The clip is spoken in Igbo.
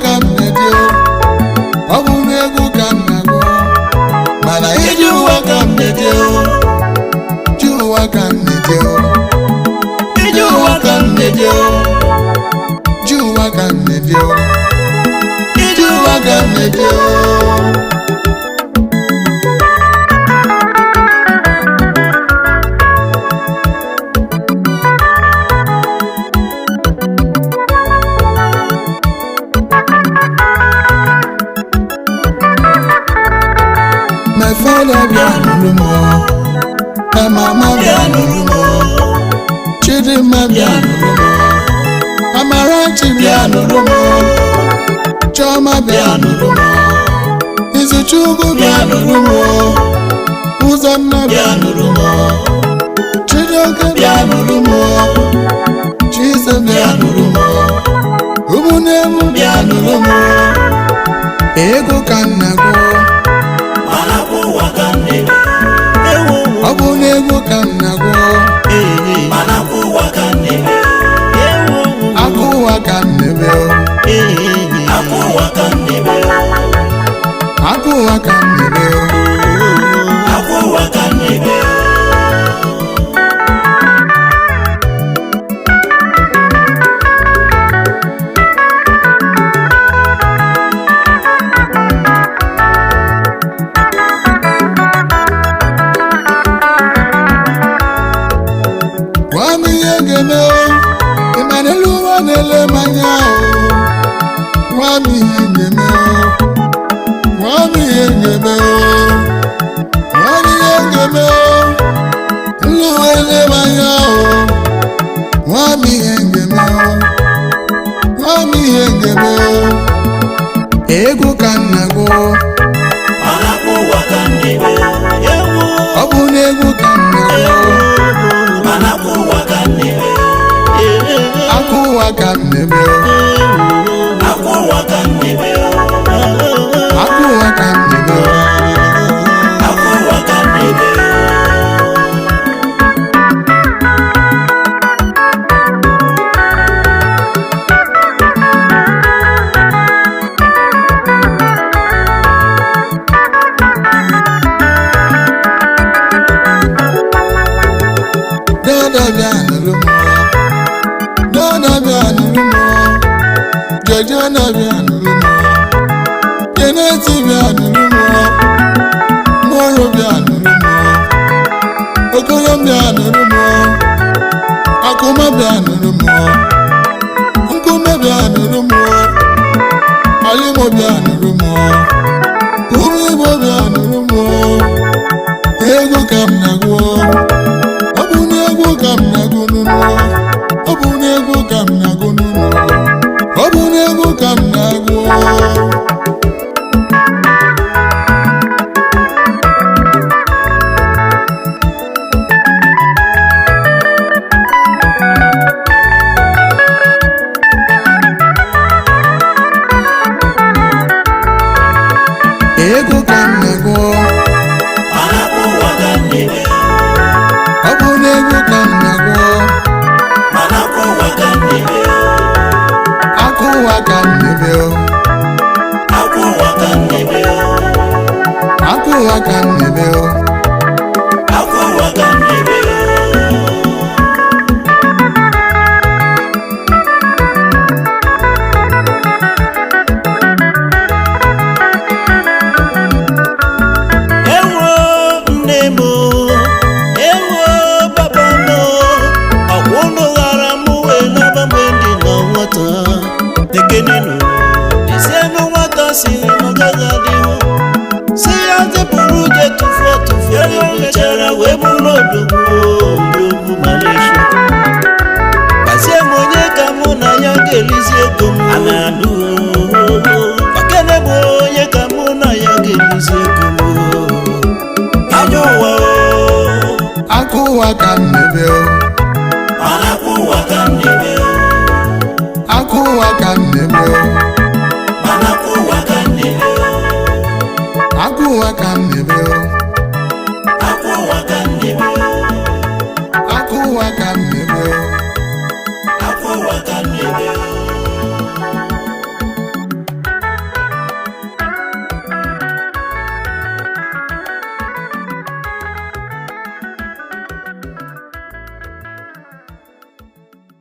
ka m na-eje ọ bụ n'egwu ka m na-agụ mana ije ụwa ka m na-eje ije ụwa ka m na-eje ije ụwa ka m na-eje ije ụwa ka m na-eje ije ụwa ka m na-eje My father bịa nụrụ m, my mama bịa nụrụ m, Chidimma bịa nụrụ m, Amarachi bịa nụrụ m, Chioma bịa nụrụ m, Izuchukwu bịa nụrụ m, Uzonna bịa nụrụ m, Chijioke bịa nụrụ m, Chise bịa nụrụ m, ụmụnne m bịa nụrụ m, ego ka m na-agụ ọ bụ n'egwu ka m na-agụ akụ ụwa ka m na-eme akụ ụwa ka m na-eme akụ ụwa ka m na-eme akụ ụwa ka m na-eme Wami yegeme Emmanuel wanele manya Wami yegeme Wami yegeme Wami yegeme Luwele manya Wami yegeme Wami yegeme Ego kanago Anaku wakanebe Obu nego kanago Aku wakanebe Aku wakanebe Aku wakanebe Aku wakanebe Aku wakanebe Dada bịa nụrụ m Dada bịa nụrụ m Jejana bịa nụrụ m Keneti bịa nụrụ m Moro bịa nụrụ m Okoro bịa nụrụ m Akụma bịa nụrụ m Nkume bịa nụrụ m Alimo bịa nụrụ m Ụmụ Igbo bịa nụrụ m Ego ka m na-agụ ọ bụ n'egwu ka m na-agụ n'ụlọ ọ bụ n'egwu ka m na-agụ n'ụlọ ọ bụ n'egwu ka m na-agụ ego ka m na-agụ ọ bụ n'egwu ka m na-agụ akụ ụwa ka m na-eme akụ ụwa ka m na-eme akụ ụwa ka m na-eme akụ ụwa ka m na-eme si ya tepụrụ je tụfuo mechara wee bụrụ odogwu Malaysia gbazie m onye ka mụ na ya ga-elizi ego m ana-anụ Fakene bụ onye ka mụ na ya ga-elizi ego m ajọ ụwa akụ ụwa ka m na-eme akụ ụwa ka m na-eme akụ ụwa ka m na-eme akụ ụwa ka m na-eme akụ ụwa ka m na-eme akụ ụwa ka m na-eme akụ ụwa ka m na-eme akụ ụwa ka m na-eme